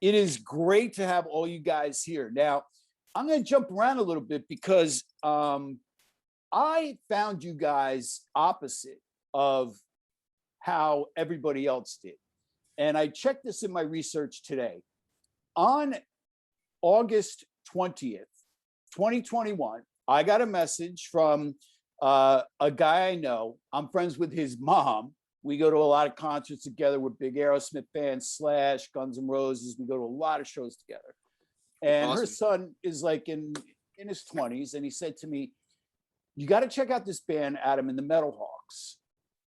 It is great to have all you guys here. Now, I'm going to jump around a little bit because I found you guys opposite of how everybody else did. And I checked this in my research today. On August 20th, 2021, I got a message from a guy I know. I'm friends with his mom. We go to a lot of concerts together. We're big Aerosmith fans, Slash, Guns N' Roses. We go to a lot of shows together. And awesome. Her son is like in his 20s. And he said to me, you got to check out this band, Adam, and the Metal Hawks.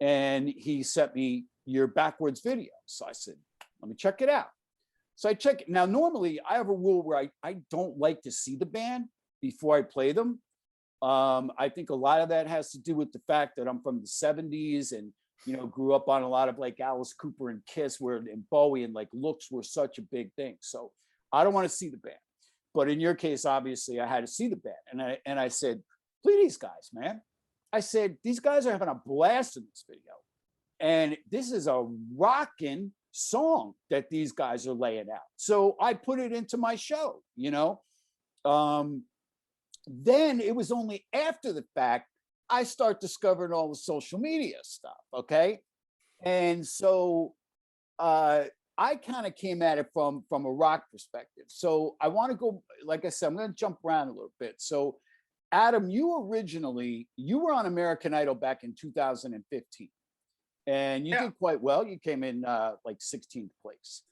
And he sent me your Backwards video. So I said, let me check it out. So I check it. Now, normally I have a rule where I don't like to see the band before I play them. I think a lot of that has to do with the fact that I'm from the 70s and, you know, grew up on a lot of like Alice Cooper and Kiss and Bowie, and like looks were such a big thing. So I don't want to see the band. But in your case, obviously I had to see the band. And I said, play these guys, man. I said, these guys are having a blast in this video. And this is a rocking song that these guys are laying out. So I put it into my show, you know. Then it was only after the fact I start discovering all the social media stuff, okay? And so I kind of came at it from a rock perspective. So I want to go, like I said, I'm going to jump around a little bit. So Adam, you were on American Idol back in 2015. And you did quite well. You came in like 16th place.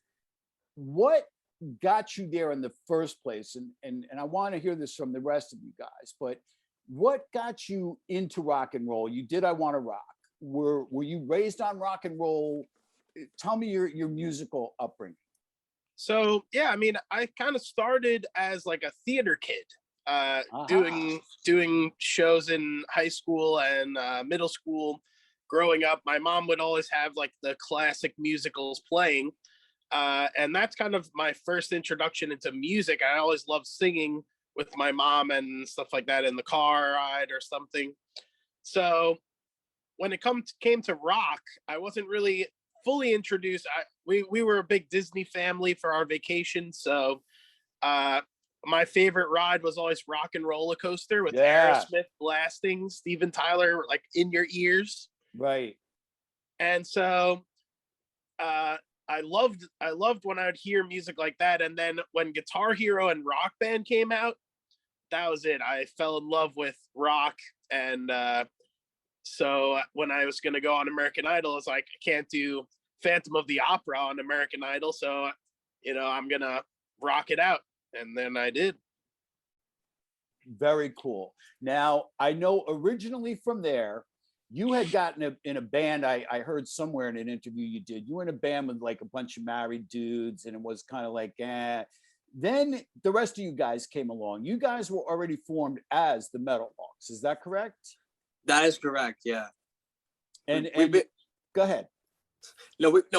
What got you there in the first place? And I want to hear this from the rest of you guys, but what got you into rock and roll? You did I Want to Rock. Were you raised on rock and roll? Tell me your musical upbringing. So, yeah, I mean, I kind of started as like a theater kid, doing shows in high school and middle school. Growing up, my mom would always have like the classic musicals playing. And that's kind of my first introduction into music. I always loved singing with my mom and stuff like that in the car ride or something. So when it came to rock, I wasn't really fully introduced. We were a big Disney family for our vacation. So my favorite ride was always Rock and Roller Coaster with Aerosmith blasting, Steven Tyler like in your ears. Right. And so I loved when I would hear music like that. And then when Guitar Hero and Rock Band came out, that was it. I fell in love with rock. And so when I was going to go on American Idol, I was like, I can't do Phantom of the Opera on American Idol. So, you know, I'm going to rock it out. And then I did. Very cool. Now, I know originally from there, you had gotten in a band, I heard somewhere in an interview you did, you were in a band with like a bunch of married dudes, and it was kind of like, Then the rest of you guys came along. You guys were already formed as the Metal Hawks. Is that correct? That is correct, yeah. And go ahead.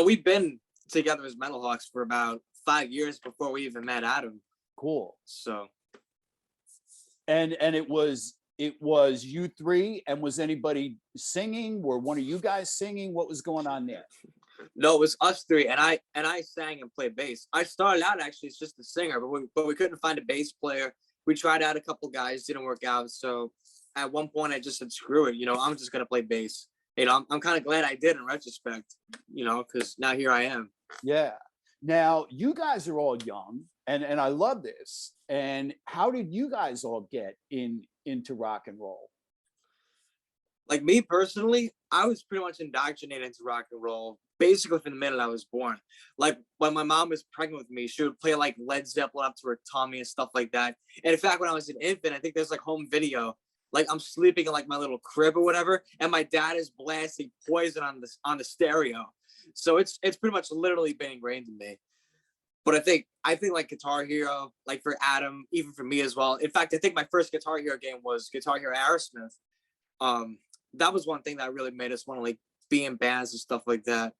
We've been together as Metal Hawks for about 5 years before we even met Adam. Cool. So. And it was you three, and was anybody singing? Were one of you guys singing? What was going on there? No, it was us three, and I sang and played bass. I started out actually as just a singer, but we couldn't find a bass player. We tried out a couple guys, didn't work out. So at one point I just said, screw it, I'm just gonna play bass. I'm kind of glad I did in retrospect, because now here I am. Yeah. Now you guys are all young, and I love this. And how did you guys all get into rock and roll? Like me personally, I was pretty much indoctrinated into rock and roll basically from the minute I was born. Like when my mom was pregnant with me, she would play like Led Zeppelin up to her tummy and stuff like that. And in fact, when I was an infant, I think there's like home video, like I'm sleeping in like my little crib or whatever, and my dad is blasting Poison on the stereo. So it's pretty much literally been ingrained in me. But I think like Guitar Hero, like for Adam, even for me as well. In fact, I think my first Guitar Hero game was Guitar Hero Aerosmith. That was one thing that really made us want to like be in bands and stuff like that.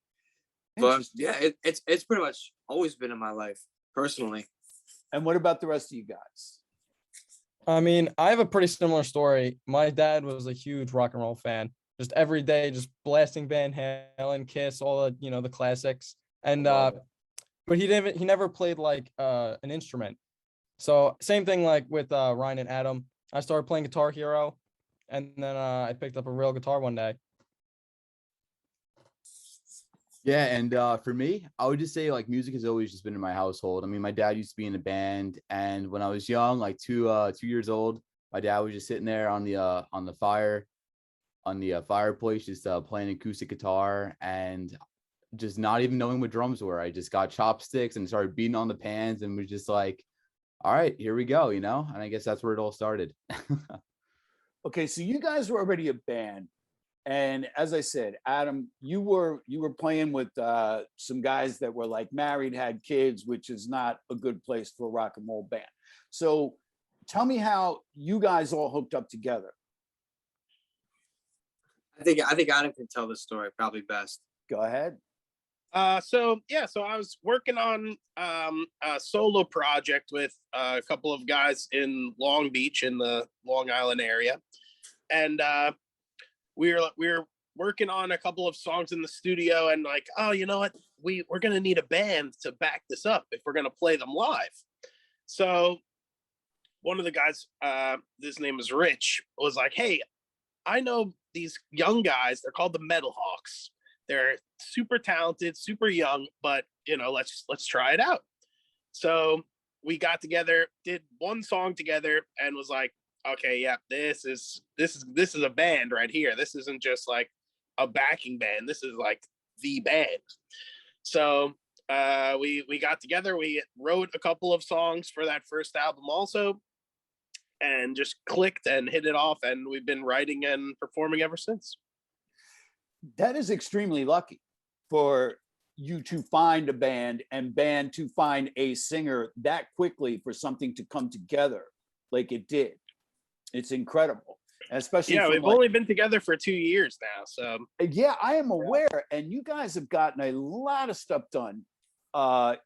But yeah, it's pretty much always been in my life personally. And what about the rest of you guys? I mean, I have a pretty similar story. My dad was a huge rock and roll fan. Just every day, just blasting Van Halen, Kiss, all the, the classics. And but he never played like an instrument. So same thing like with Ryan and Adam. I started playing Guitar Hero, and then I picked up a real guitar one day. Yeah, and for me, I would just say like music has always just been in my household. I mean, my dad used to be in a band, and when I was young, like 2 years old, my dad was just sitting there on the fireplace, just playing acoustic guitar and just not even knowing what drums were. I just got chopsticks and started beating on the pans and was just like, all right, here we go, you know? And I guess that's where it all started. Okay, so you guys were already a band. And as I said, Adam, you were playing with some guys that were like married, had kids, which is not a good place for a rock and roll band. So tell me how you guys all hooked up together. I think Adam can tell the story probably best. Go ahead. So I was working on a solo project with a couple of guys in Long Beach in the Long Island area, and we were working on a couple of songs in the studio, and like, oh, you know what, we're gonna need a band to back this up if we're gonna play them live. So one of the guys, his name is Rich, was like, hey, I know these young guys. They're called the Metal Hawks. They're super talented, super young, but you know, let's try it out. So we got together, did one song together, and was like, okay, yeah, this is a band right here. This isn't just like a backing band. This is like the band. So we got together. We wrote a couple of songs for that first album also, and just clicked and hit it off. And we've been writing and performing ever since. That is extremely lucky for you to find a band and band to find a singer that quickly for something to come together like it did. It's incredible, especially we've only been together for 2 years now. So yeah, I am aware, and you guys have gotten a lot of stuff done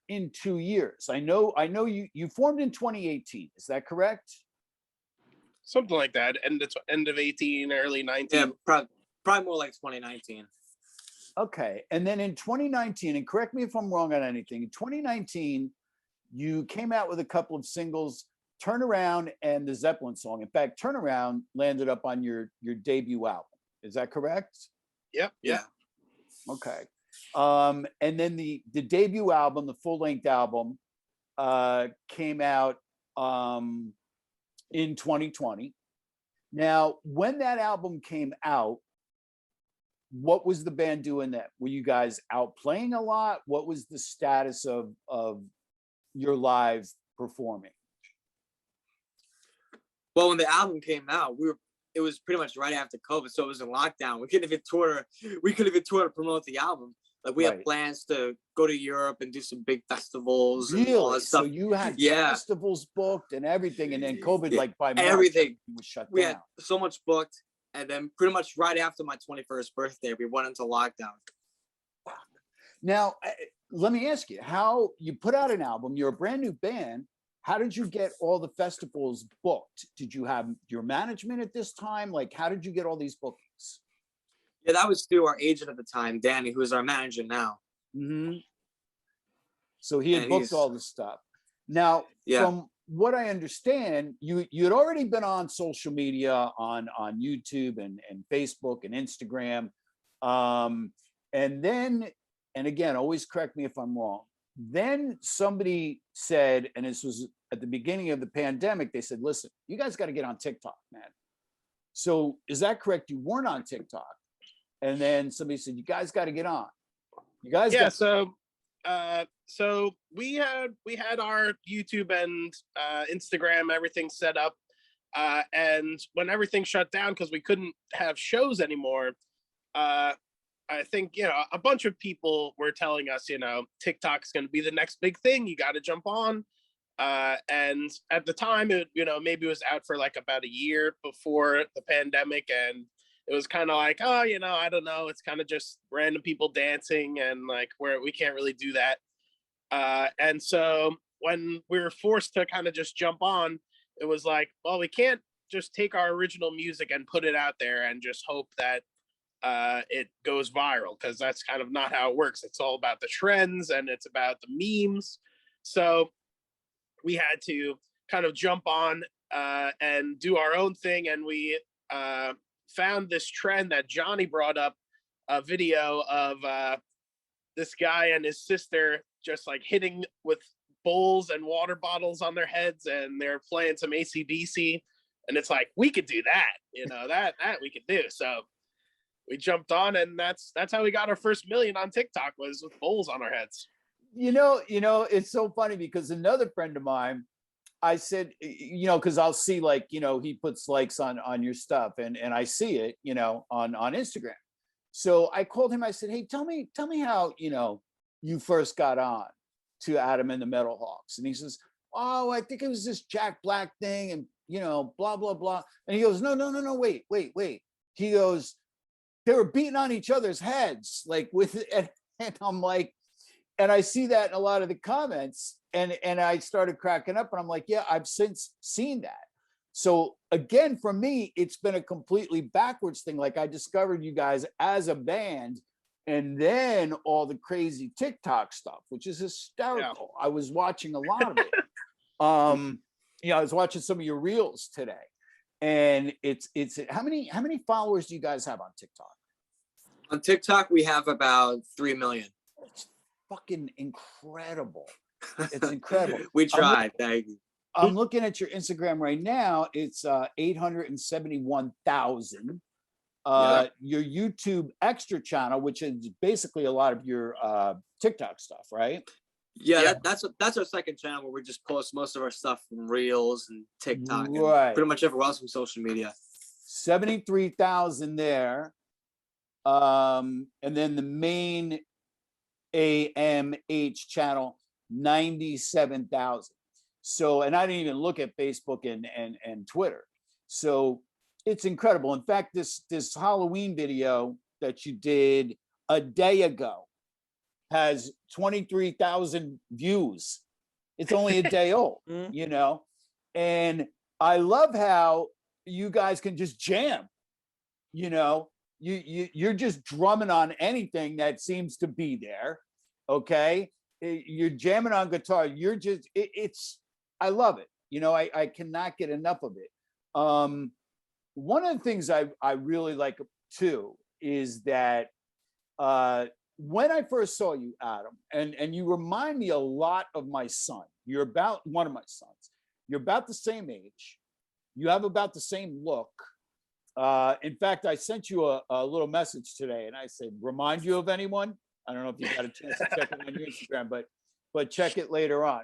in 2 years. I know you formed in 2018. Is that correct? something like that. End of 18, early 19. Yeah, probably more like 2019. Okay, and then in 2019, and correct me if I'm wrong on anything, in 2019, you came out with a couple of singles, Turn Around and the Zeppelin song. In fact, Turn Around landed up on your debut album. Is that correct? Yep. Yeah. Okay. And then the debut album, the full-length album, came out in 2020. Now, when that album came out, what was the band doing then? Were you guys out playing a lot? What was the status of your live performing? Well, when the album came out, it was pretty much right after COVID, so it was in lockdown. We couldn't even tour to promote the album. Like we had plans to go to Europe and do some big festivals and all that stuff. So you had festivals booked and everything, and then COVID, like by March, everything was shut we down. had so much booked, and then pretty much right after my 21st birthday, we went into lockdown. Now, let me ask you, how you put out an album, you're a brand new band. How did you get all the festivals booked? Did you have your management at this time? Like, how did you get all these bookings? Yeah, that was through our agent at the time, Danny, who is our manager now. Mm-hmm. So he had booked all the stuff. Now, from what I understand, you had already been on social media, on YouTube and Facebook and Instagram. And then, and again, always correct me if I'm wrong, then somebody said, and this was at the beginning of the pandemic, they said, listen, you guys got to get on TikTok, man. So is that correct? You weren't on TikTok. And then somebody said, you guys got to get on. You guys so we had our YouTube and Instagram, everything set up. And when everything shut down because we couldn't have shows anymore, I think, a bunch of people were telling us, TikTok is going to be the next big thing. You got to jump on. And at the time, maybe it was out for like about a year before the pandemic. And it was kind of like, oh, I don't know. It's kind of just random people dancing and like we can't really do that. And so when we were forced to kind of just jump on, it was like, well, we can't just take our original music and put it out there and just hope that it goes viral, because that's kind of not how it works. It's all about the trends and it's about the memes. So we had to kind of jump on and do our own thing. And we found this trend that Johnny brought up, a video of this guy and his sister just like hitting with bowls and water bottles on their heads, and they're playing some AC/DC. And it's like, we could do that, that we could do. So we jumped on, and that's how we got our first million on TikTok, was with bowls on our heads. It's so funny because another friend of mine, I said, because I'll see like, he puts likes on your stuff, and I see it, on Instagram. So I called him. I said, hey, tell me how, you first got on to Adam and the Metal Hawks. And he says, oh, I think it was this Jack Black thing, and blah blah blah. And he goes, no, wait. He goes, they were beating on each other's heads, like with it. And I'm like, and I see that in a lot of the comments, and I started cracking up, and I'm like, yeah, I've since seen that. So again, for me, it's been a completely backwards thing. Like, I discovered you guys as a band, and then all the crazy TikTok stuff, which is hysterical. Yeah. I was watching a lot of it. I was watching some of your reels today, and it's how many followers do you guys have on TikTok? On TikTok, we have about 3 million. It's fucking incredible. It's incredible. We tried. Thank you. I'm looking at your Instagram right now. It's 871,000. Your YouTube extra channel, which is basically a lot of your TikTok stuff, right? Yeah, that's our second channel, where we just post most of our stuff from Reels and TikTok, right, and pretty much everywhere else from social media. 73,000 there. And then the main AMH channel, 97,000. So, and I didn't even look at Facebook and Twitter. So it's incredible. In fact, this Halloween video that you did a day ago has 23,000 views. It's only a day old, and I love how you guys can just jam. You're just drumming on anything that seems to be there. Okay, you're jamming on guitar. You're just I love it. I cannot get enough of it. One of the things I really like too is that when I first saw you, Adam, and you remind me a lot of my son. You're about one of my sons. You're about the same age. You have about the same look. In fact, I sent you a little message today, and I said, remind you of anyone? I don't know if you got a chance to check it on your Instagram, but check it later on,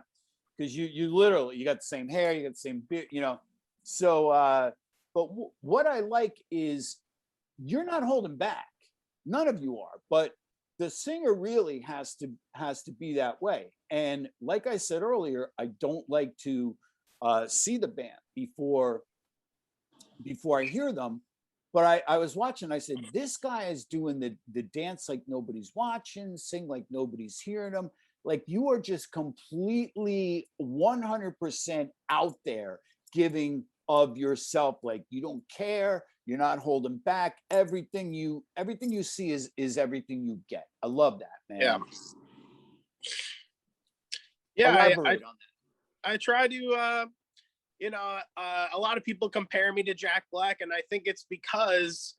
because you literally, you got the same hair, you got the same beard, So, but what I like is you're not holding back. None of you are, but the singer really has to be that way. And like I said earlier, I don't like to see the band before I hear them. But I was watching, I said, this guy is doing the dance like nobody's watching, sing like nobody's hearing them. Like, you are just completely 100% out there giving of yourself. Like, you don't care. You're not holding back. Everything you see is everything you get. I love that, man. Yeah. Yeah. Elaborate on that. I try to, a lot of people compare me to Jack Black, and I think it's because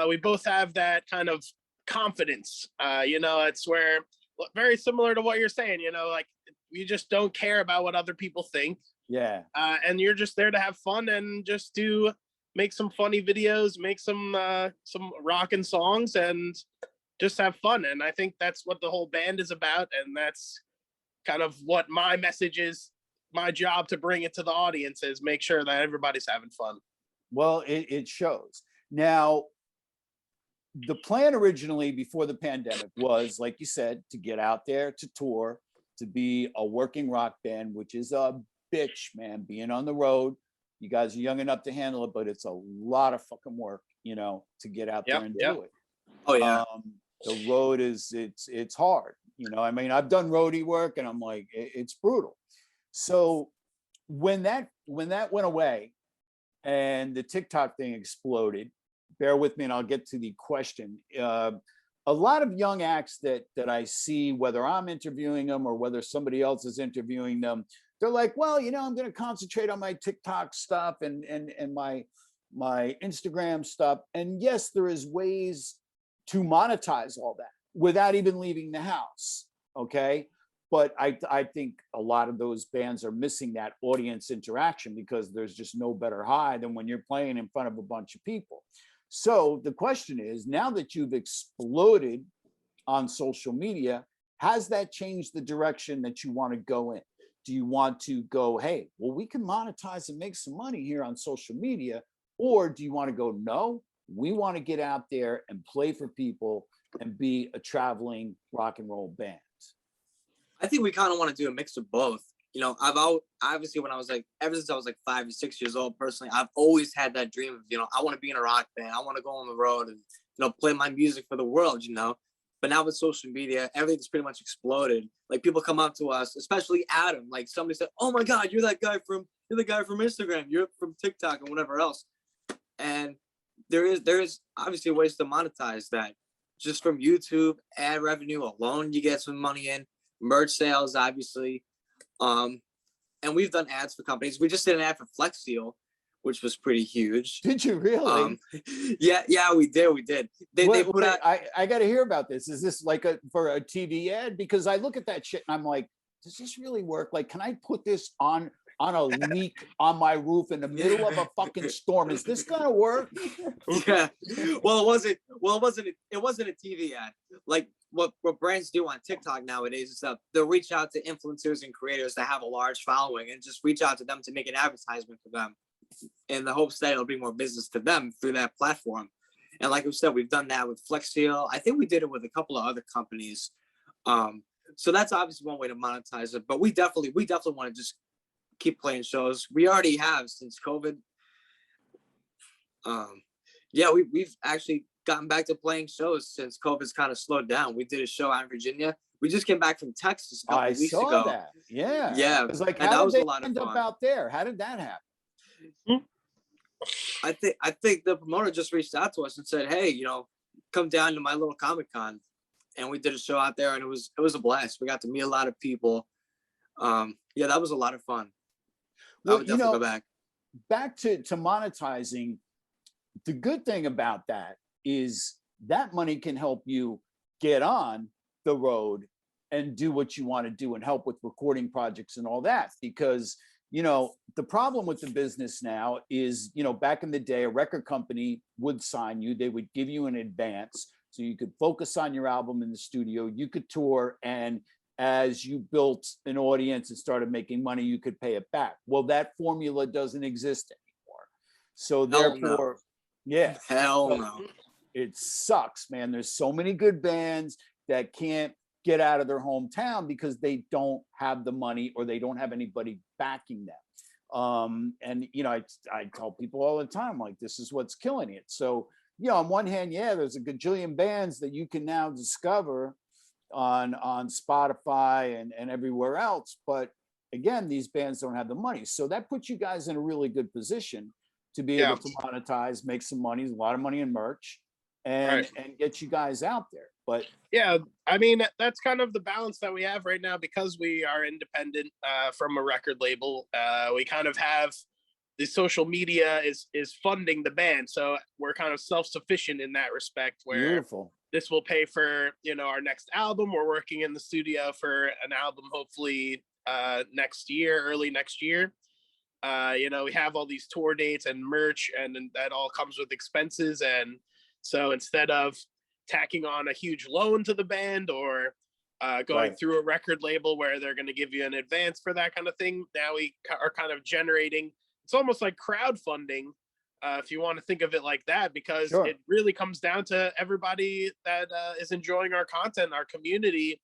we both have that kind of confidence. It's where, very similar to what you're saying, like, you just don't care about what other people think. Yeah. And you're just there to have fun and just make some funny videos, make some rockin' songs, and just have fun. And I think that's what the whole band is about, and that's kind of what my message is. My job to bring it to the audience is make sure that everybody's having fun. Well, it shows. Now, the plan originally before the pandemic was, like you said, to get out there, to tour, to be a working rock band, which is a bitch, man, being on the road. You guys are young enough to handle it, but it's a lot of fucking work, to get out there and do it. Oh yeah. The road it's hard. I mean, I've done roadie work, and I'm like, it's brutal. So when that went away and the TikTok thing exploded, bear with me and I'll get to the question. A lot of young acts that I see, whether I'm interviewing them or whether somebody else is interviewing them, they're like, well, you know, I'm going to concentrate on my TikTok stuff and my Instagram stuff. And yes, there is ways to monetize all that without even leaving the house. Okay. But I think a lot of those bands are missing that audience interaction because there's just no better high than when you're playing in front of a bunch of people. So the question is, now that you've exploded on social media, has that changed the direction that you want to go in? Do you want to go, hey, well, we can monetize and make some money here on social media? Or do you want to go, no, we want to get out there and play for people and be a traveling rock and roll band? I think we kind of want to do a mix of both. You know, obviously when I was like, ever since I was like 5 or 6 years old, personally, I've always had that dream of, you know, I want to be in a rock band. I want to go on the road and, you know, play my music for the world, you know. But now with social media, everything's pretty much exploded. Like people come up to us, especially Adam. Like somebody said, "Oh my God, you're the guy from Instagram. You're from TikTok and whatever else." And there is obviously ways to monetize that. Just from YouTube ad revenue alone, you get some money in. Merch sales, obviously. And we've done ads for companies. We just did an ad for Flex Seal, which was pretty huge. Did you really? Yeah, we did. They put out. I got to hear about this. Is this like for a TV ad? Because I look at that shit and I'm like, does this really work? Like, can I put this on a leak on my roof in the middle of a fucking storm? Is this gonna work? Yeah. Well, it wasn't a TV ad. Like what brands do on TikTok nowadays is that they'll reach out to influencers and creators that have a large following and just reach out to them to make an advertisement for them in the hopes that it'll bring more business to them through that platform. And like we said, we've done that with Flex Seal. I think we did it with a couple of other companies. So that's obviously one way to monetize it. But we definitely want to just keep playing shows. We already have since COVID. We've actually gotten back to playing shows since COVID's kind of slowed down. We did a show out in Virginia. We just came back from Texas a couple weeks ago. I saw that. Yeah. Yeah. It was like, and how that was did a they lot of end fun. up out there? How did that happen? I think the promoter just reached out to us and said, "Hey, you know, come down to my little Comic-Con." And we did a show out there and it was a blast. We got to meet a lot of people. That was a lot of fun. I would definitely go back. Back to monetizing. The good thing about that is that money can help you get on the road and do what you want to do and help with recording projects and all that. Because, you know, the problem with the business now is, you know, back in the day, a record company would sign you. They would give you an advance so you could focus on your album in the studio. You could tour, and as you built an audience and started making money, you could pay it back. Well, that formula doesn't exist anymore. So therefore, Hell no. It sucks, man. There's so many good bands that can't get out of their hometown because they don't have the money or they don't have anybody backing them. And, you know, I tell people all the time, like, this is what's killing it. So, you know, on one hand, there's a gajillion bands that you can now discover on Spotify and everywhere else. But again, these bands don't have the money. So that puts you guys in a really good position to be able to monetize, make some money, a lot of money in merch, and get you guys out there. But yeah, I mean, that's kind of the balance that we have right now because we are independent from a record label. We kind of have the social media is funding the band. So we're kind of self-sufficient in that respect where beautiful. This will pay for, you know, our next album. We're working in the studio for an album, hopefully next year, early next year. You know, we have all these tour dates and merch, and that all comes with expenses. And so instead of tacking on a huge loan to the band or going through a record label where they're going to give you an advance for that kind of thing, now we are kind of generating, it's almost like crowdfunding, if you want to think of it like that, because it really comes down to everybody that is enjoying our content, our community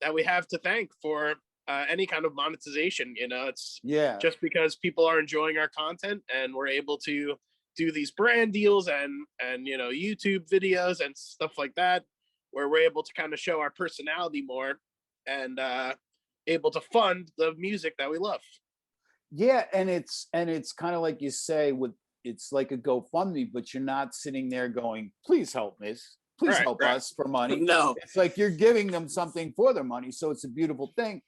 that we have to thank for any kind of monetization. You know, it's just because people are enjoying our content and we're able to do these brand deals and you know, YouTube videos and stuff like that, where we're able to kind of show our personality more and able to fund the music that we love. Yeah, and it's kind of like you say, with it's like a GoFundMe, but you're not sitting there going, please help us, please Right, help right. us for money. No. It's like you're giving them something for their money. So it's a beautiful thing.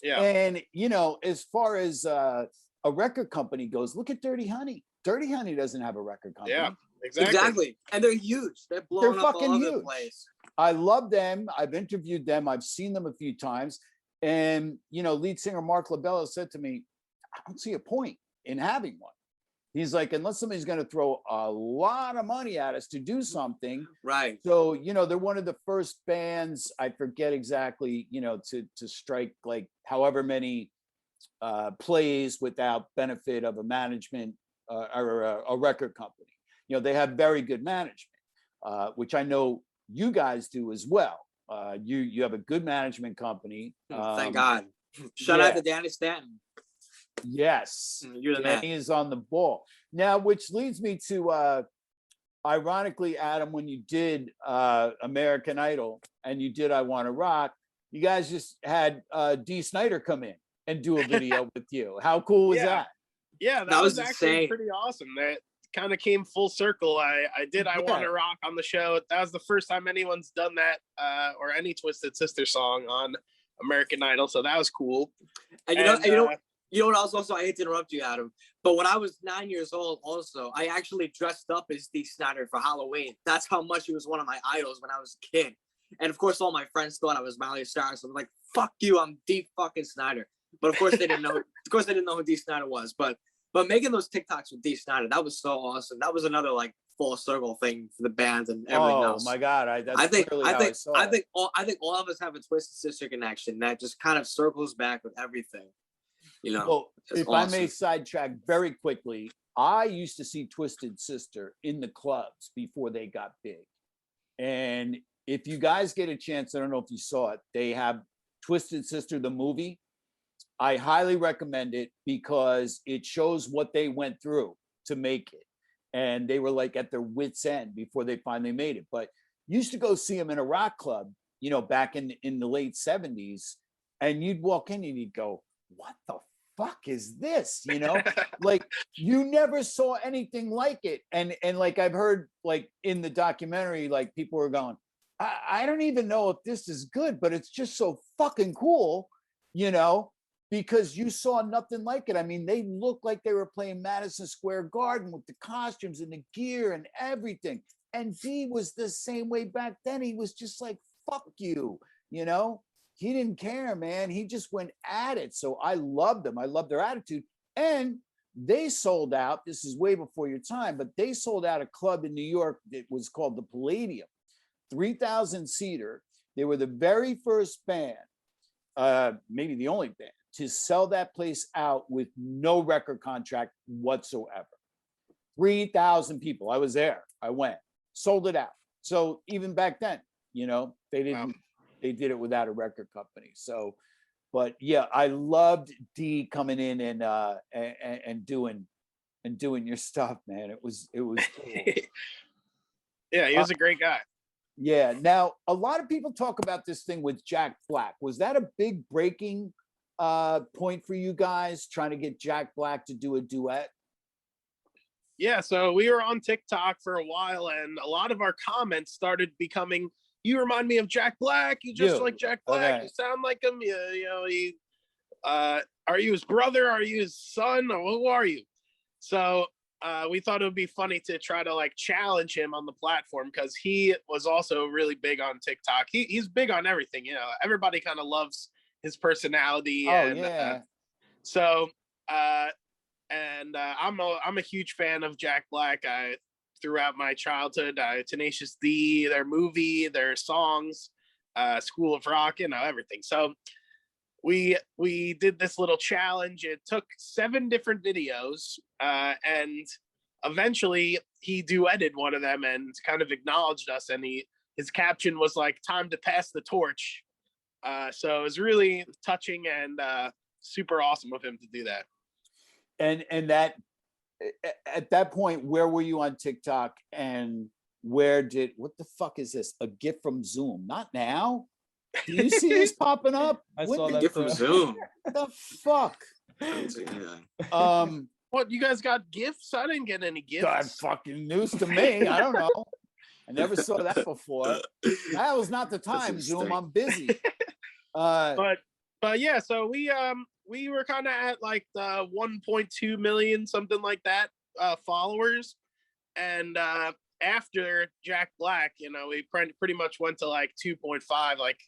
Yeah. And, you know, as far as a record company goes, look at Dirty Honey. Dirty Honey doesn't have a record company. Yeah. Exactly. Exactly. And they're huge. They're blowing up fucking all over the huge. place. I love them. I've interviewed them. I've seen them a few times. And, you know, lead singer Mark LaBella said to me, I don't see a point in having one. He's like, unless somebody's going to throw a lot of money at us to do something. Right. So, you know, they're one of the first bands, I forget exactly, you know, to strike like however many plays without benefit of a management or a record company. You know, they have very good management, which I know you guys do as well. You have a good management company. Thank God. Shout out to Danny Stanton. Yes, You're the man. Danny is on the ball now, which leads me to ironically, Adam, when you did American Idol and you did I Want to Rock, you guys just had Dee Snider come in and do a video with you. How cool was that? Yeah, that was actually insane. pretty awesome. That kind of came full circle. I did I Want to Rock on the show. That was the first time anyone's done that or any Twisted Sister song on American Idol. So that was cool. And you know what else also, I hate to interrupt you, Adam, but when I was 9 years old also, I actually dressed up as Dee Snider for Halloween. That's how much he was one of my idols when I was a kid. And of course, all my friends thought I was Miley Cyrus. So I'm like, fuck you, I'm Dee fucking Snider. But of course they didn't know. Of course they didn't know who Dee Snider was. But making those TikToks with Dee Snider, that was so awesome. That was another like full circle thing for the band and everything else. Oh my God, I think all of us have a Twisted Sister connection that just kind of circles back with everything. You know. Well, if awesome. I may sidetrack very quickly, I used to see Twisted Sister in the clubs before they got big. And if you guys get a chance, I don't know if you saw it, they have Twisted Sister, the movie. I highly recommend it because it shows what they went through to make it. And they were like at their wits' end before they finally made it. But used to go see them in a rock club, you know, back in the late 70s. And you'd walk in and you'd go, what the fuck is this? You know, like you never saw anything like it. And like I've heard like in the documentary, like people were going, I don't even know if this is good, but it's just so fucking cool, you know, because you saw nothing like it. I mean, they looked like they were playing Madison Square Garden with the costumes and the gear and everything. And Dee was the same way back then. He was just like, fuck you, you know? He didn't care, man. He just went at it. So I loved them. I loved their attitude. And they sold out. This is way before your time, but they sold out a club in New York that was called the Palladium, 3,000 seater. They were the very first band, maybe the only band, to sell that place out with no record contract whatsoever. 3,000 people. I was there. I went, sold it out. So even back then, you know, they didn't. Wow. They did it without a record company. So, but yeah, I loved Dee coming in and doing your stuff, man. It was cool. Yeah, he was a great guy. Yeah. Now, a lot of people talk about this thing with Jack Black. Was that a big breaking point for you guys, trying to get Jack Black to do a duet? Yeah, so we were on TikTok for a while, and a lot of our comments started becoming, you remind me of Jack Black. You just like Jack Black. Okay. You sound like him. Are you his brother? Are you his son? Or who are you? So we thought it would be funny to try to like challenge him on the platform because he was also really big on TikTok. He's big on everything. You know, everybody kind of loves his personality. Oh, yeah. I'm a huge fan of Jack Black. Throughout my childhood, Tenacious D, their movie, their songs, School of Rock, you know, everything. So we did this little challenge. It took 7 different videos, and eventually he duetted one of them and kind of acknowledged us. And his caption was like, "Time to pass the torch." So it was really touching and super awesome of him to do that. And that. At that point, where were you on TikTok and what the fuck is this? A gift from Zoom? Not now. Do you see this popping up? I saw that gift from Zoom. The fuck? What, you guys got gifts? I didn't get any God, gifts. fucking news to me. I don't know. I never saw that before. That was not the time, Zoom. interesting. I'm busy. But yeah, so we were kind of at like the 1.2 million, something like that, followers. And after Jack Black, you know, we pretty much went to like 2.5, like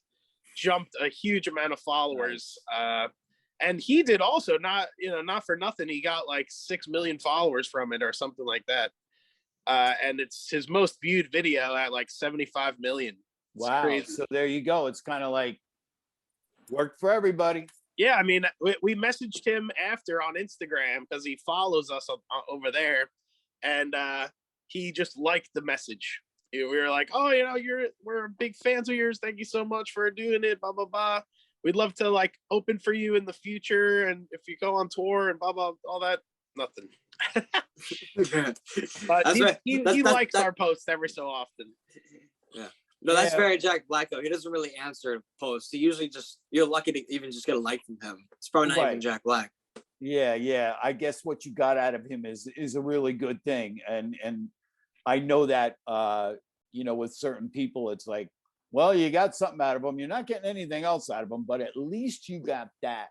jumped a huge amount of followers. And he did also, not for nothing, he got like 6 million followers from it or something like that. And it's his most viewed video at like 75 million. It's Wow. crazy. So there you go. It's kind of like worked for everybody. Yeah, I mean, we messaged him after on Instagram because he follows us over there, and he just liked the message. We were like, "Oh, you know, we're big fans of yours. Thank you so much for doing it. Blah blah blah. We'd love to like open for you in the future, and if you go on tour and blah blah all that." Nothing. But he likes our posts every so often. Yeah. No, that's Yeah. very Jack Black though. He doesn't really answer posts. He usually you're lucky to even just get a like from him. It's probably not even Right. Jack Black. Yeah. I guess what you got out of him is a really good thing. And I know that with certain people, it's like, well, you got something out of them. You're not getting anything else out of them, but at least you got that.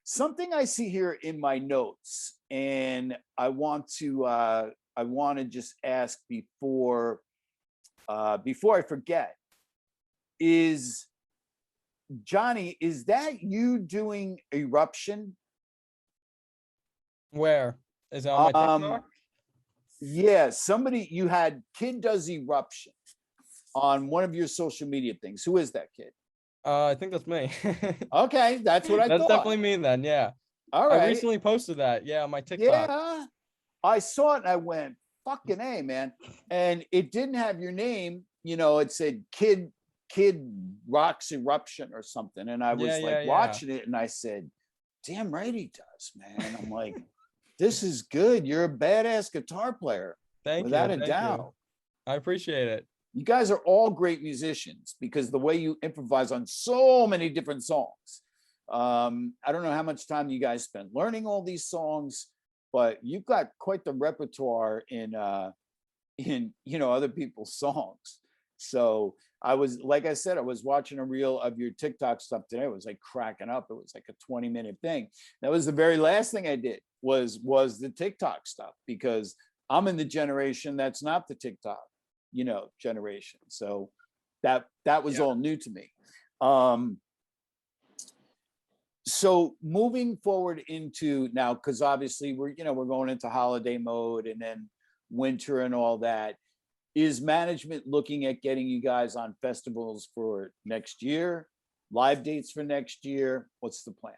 Something I see here in my notes, and I want to just ask before I forget, is Johnny, is that you doing Eruption? Where is it on my TikTok? Yeah, you had Kid Does Eruption on one of your social media things. Who is that kid? I think that's me. Okay, that's what I That's thought. definitely me then. Yeah. All right. I recently posted that. Yeah, on my TikTok. Yeah, I saw it and I went, fucking A, man. And it didn't have your name, it said Kid Rocks Eruption or something. And I was watching it and I said, damn right he does, man. I'm like, this is good. You're a badass guitar player. Without a doubt. I appreciate it. You guys are all great musicians because the way you improvise on so many different songs. I don't know how much time you guys spend learning all these songs, but you've got quite the repertoire in other people's songs. So I was watching a reel of your TikTok stuff today. It was like cracking up. It was like a 20-minute thing. That was the very last thing I did was the TikTok stuff, because I'm in the generation that's not the TikTok generation. So that was all new to me. So moving forward into now, because obviously we're going into holiday mode and then winter and all that, is management looking at getting you guys on festivals for next year, live dates for next year? What's the plan?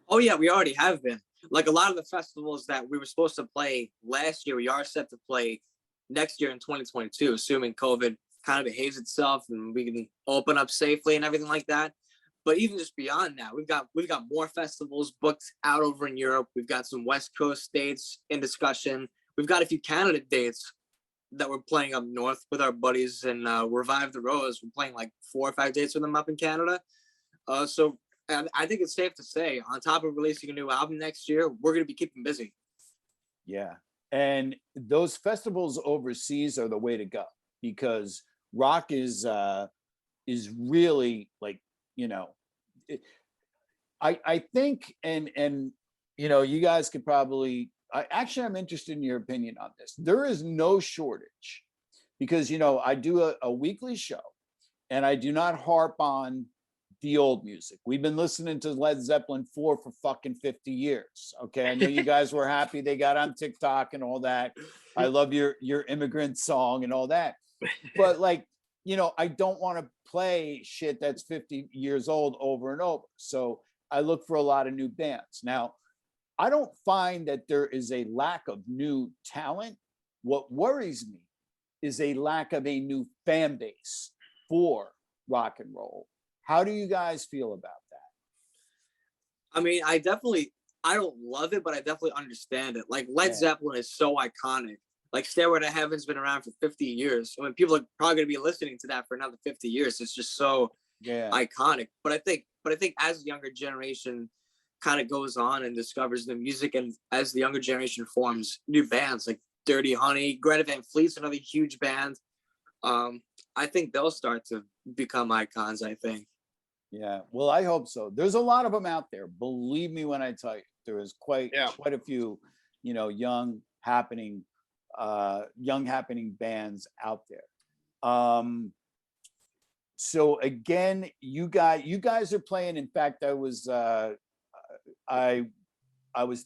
Oh yeah, we already have been. Like a lot of the festivals that we were supposed to play last year, we are set to play next year in 2022, assuming COVID kind of behaves itself and we can open up safely and everything like that. But even just beyond that, we've got more festivals booked out over in Europe. We've got some West Coast dates in discussion. We've got a few Canada dates that we're playing up north with our buddies and Revive the Rose. We're playing like 4 or 5 dates with them up in Canada. So I think it's safe to say, on top of releasing a new album next year, we're going to be keeping busy. Yeah. And those festivals overseas are the way to go, because rock is really like, I think, and you guys could probably, I'm interested in your opinion on this. There is no shortage, because, I do a weekly show and I do not harp on the old music. We've been listening to Led Zeppelin 4 for fucking 50 years. Okay. I know you guys were happy they got on TikTok and all that. I love your Immigrant song and all that. But I don't want to play shit that's 50 years old over and over. So I look for a lot of new bands. Now, I don't find that there is a lack of new talent. What worries me is a lack of a new fan base for rock and roll. How do you guys feel about that? I mean, I don't love it, but I definitely understand it. Like Led Zeppelin is so iconic. Like Stairway to Heaven's been around for 50 years. I mean, people are probably going to be listening to that for another 50 years. It's just so iconic. But I think as a younger generation, kind of goes on and discovers the music, and as the younger generation forms new bands like Dirty Honey, Greta Van Fleet's another huge band. I think they'll start to become icons, I think. Yeah, well, I hope so. There's a lot of them out there. Believe me when I tell you, there is quite a few, you know, young happening bands out there. So again, you guys are playing. In fact, I was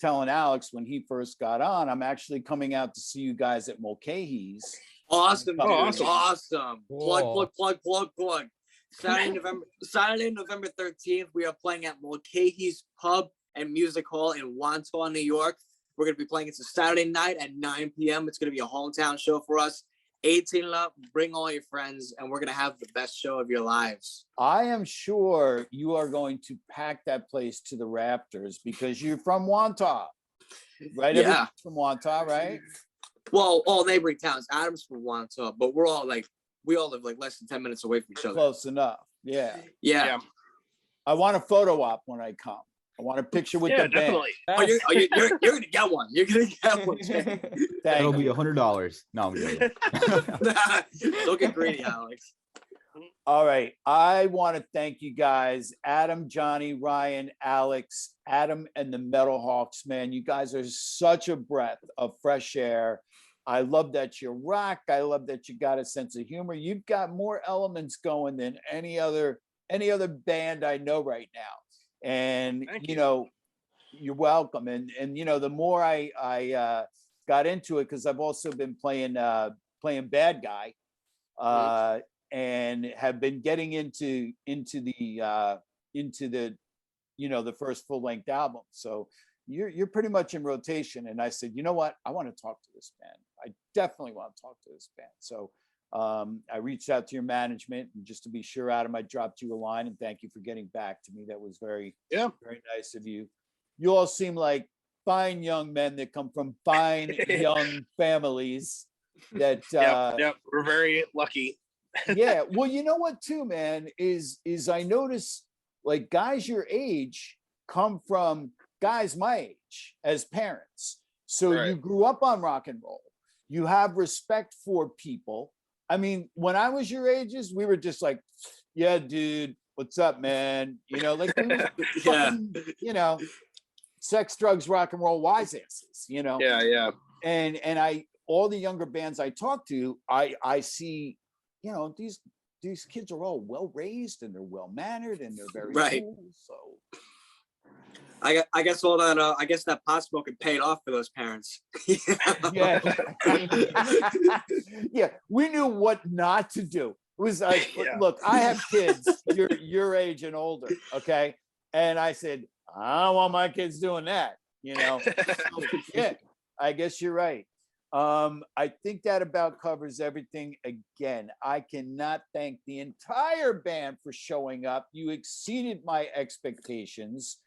telling Alex when he first got on, I'm actually coming out to see you guys at Mulcahy's. Awesome, dude. awesome. Awesome. Cool. Plug. Saturday, November 13th, we are playing at Mulcahy's Pub and Music Hall in Wantagh, New York. We're going to be playing. It's a Saturday night at 9 p.m. It's going to be a hometown show for us. 18 and up, bring all your friends, and we're going to have the best show of your lives. I am sure you are going to pack that place to the rafters because you're from Wantagh, right? Yeah. Everyone's from Wantagh, right? Well, all neighboring towns. Adam's from Wantagh, but we all live like less than 10 minutes away from each other. Close enough. Yeah. Yeah. I want a photo op when I come. I want a picture with the band. Definitely. Oh, you're gonna get one. You're gonna get one. That'll Thank be you. $100. No, I'm kidding. Don't get greedy, Alex. All right. I want to thank you guys, Adam, Johnny, Ryan, Alex, Adam, and the Metal Hawks, man. You guys are such a breath of fresh air. I love that you rock. I love that you got a sense of humor. You've got more elements going than any other band I know right now. And Thank you you. know, you're welcome. And you know, the more I got into it, because I've also been playing bad guy, and have been getting into the you know, the first full length album. So you're pretty much in rotation. And I said, you know what? I want to talk to this band. I definitely want to talk to this band. So I reached out to your management, and just to be sure, Adam, I dropped you a line, and thank you for getting back to me. That was very nice of you. You all seem like fine young men that come from fine young families that Yep. We're very lucky. yeah. Well, you know what too, man, is I notice like guys your age come from guys my age as parents. So Right. you grew up on rock and roll. You have respect for people. I mean, when I was your ages, we were just like, yeah, dude, what's up, man? You know, like we were fucking, you know, sex, drugs, rock and roll wise asses, you know? Yeah. And I, all the younger bands I talk to, I see, you know, these kids are all well raised and they're well mannered and they're very cool. So I guess all that I guess that pot smoking paid off for those parents. yeah. Yeah, we knew what not to do. It was like, look, I have kids your age and older, okay? And I said, I don't want my kids doing that, you know. So, yeah, I guess you're right. I think that about covers everything. Again, I cannot thank the entire band for showing up. You exceeded my expectations.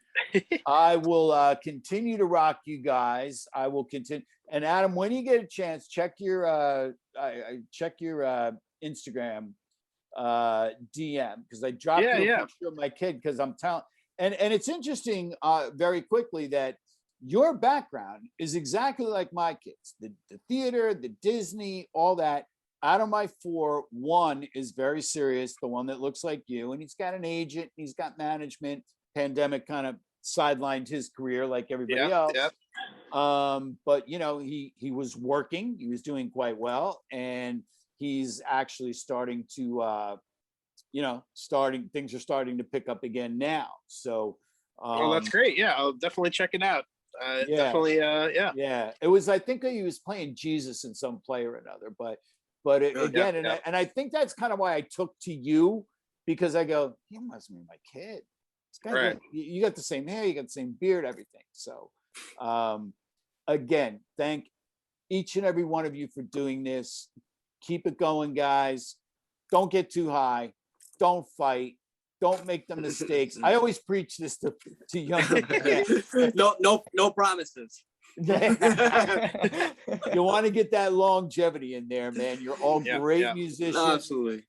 I will continue to rock you guys. I will continue. And Adam, when you get a chance, check your Instagram DM, because I dropped you a picture of my kid, because I'm telling. And it's interesting, very quickly, that your background is exactly like my kids. The theater, the Disney, all that. Out of my four, one is very serious, the one that looks like you, and he's got an agent, he's got management. Pandemic kind of sidelined his career like everybody else. But you know, he was working, he was doing quite well, and he's actually starting to things are starting to pick up again now. So well, that's great. Yeah, I'll definitely check it out. Definitely yeah, it was, I think he was playing Jesus in some play or another, but again, and I think that's kind of why I took to you, because I go, he must be my kid. Right. You got the same hair, you got the same beard, everything. So again, thank each and every one of you for doing this. Keep it going, guys. Don't get too high. Don't fight. Don't make the mistakes. I always preach this to younger kids. No promises. You want to get that longevity in there, man. You're all great musicians. Absolutely.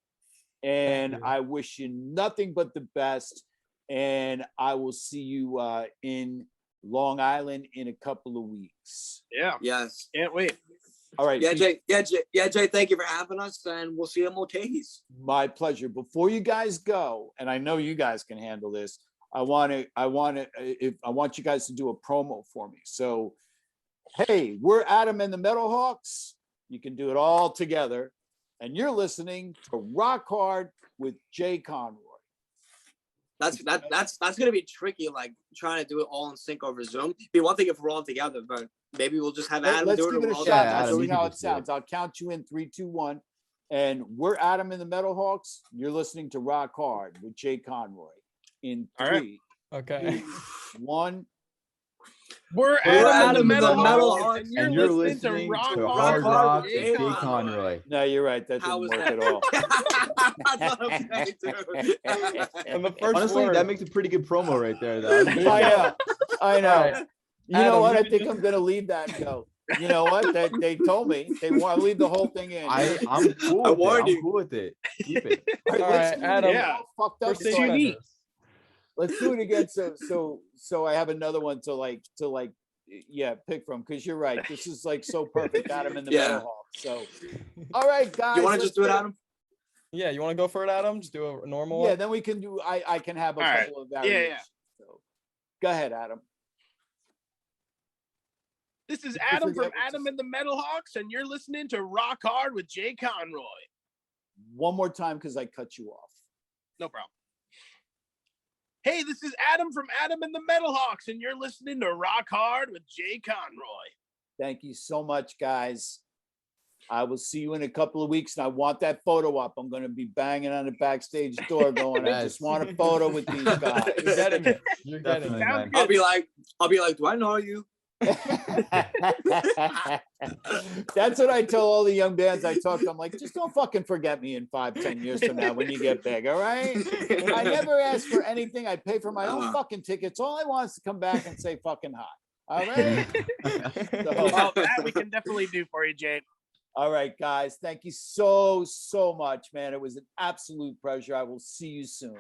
And I wish you nothing but the best. and I will see you in Long Island in a couple of weeks. Yeah, Yes. can't wait. All right. Yeah, Jay. Jay. Thank you for having us, and we'll see you in Mulcahy's. My pleasure. Before you guys go, and I know you guys can handle this, I want you guys to do a promo for me. So, hey, we're Adam and the Metalhawks. You can do it all together, and you're listening to Rock Hard with Jay Conroy. That's gonna be tricky, like trying to do it all in sync over Zoom. It'd be one thing if we're all together, but maybe we'll just have Adam Let's do it. give it a or we'll shot. all- Yeah, Let's Adam, see you how can it just do it. sounds. I'll count you in 3, 2, 1. And we're Adam and the Metalhawks. You're listening to Rock Hard with Jay Conroy. In All right. 3, Okay. 2, 1. We're We're Adam the Adam the Metalhawks, Metalhawks, and you're listening to Rock to Hard Hard Rock with with Jay Jay Conroy. Conroy. No, you're right. That How didn't was work that? at all. That's what I'm saying, dude. And the first Honestly, word. that makes a pretty good promo right there, though. I know. All right. You know Adam, what? you I can think just- I'm gonna leave that and go. You know what? They told me they want to leave the whole thing in. I'm cool I with it. warned I'm you. cool with it. Keep it. All All let's right, do it Adam. again. Yeah. All fucked up. First It's aid So unique. measures. let's do it again. So I have another one to pick from, because you're right. This is like so perfect. Adam and the Yeah. Metal Hawk. So all right, guys. You want to let's just do it, Adam? Yeah, you want to go for it, Adam? Just do a normal Yeah, one. then we can do. I can have a All right. couple of Yeah, variations. yeah. So, go ahead, Adam. This is You Adam forget from what Adam to- and the Metalhawks, and you're listening to Rock Hard with Jay Conroy. One more time, because I cut you off. No problem. Hey, this is Adam from Adam and the Metalhawks, and you're listening to Rock Hard with Jay Conroy. Thank you so much, guys. I will see you in a couple of weeks, and I want that photo up. I'm going to be banging on the backstage door going, I just Yes. want a photo with these guys. You're getting it. You're getting Definitely, it. Sounds man. good. I'll be like, do I know you? That's what I tell all the young bands I talk to. I'm like, just don't fucking forget me in 5, 10 years from now when you get big, all right? I never ask for anything. I pay for my own fucking tickets. All I want is to come back and say fucking hi. All right? Well, that we can definitely do for you, Jay. All right, guys. Thank you so much, man. It was an absolute pleasure. I will see you soon.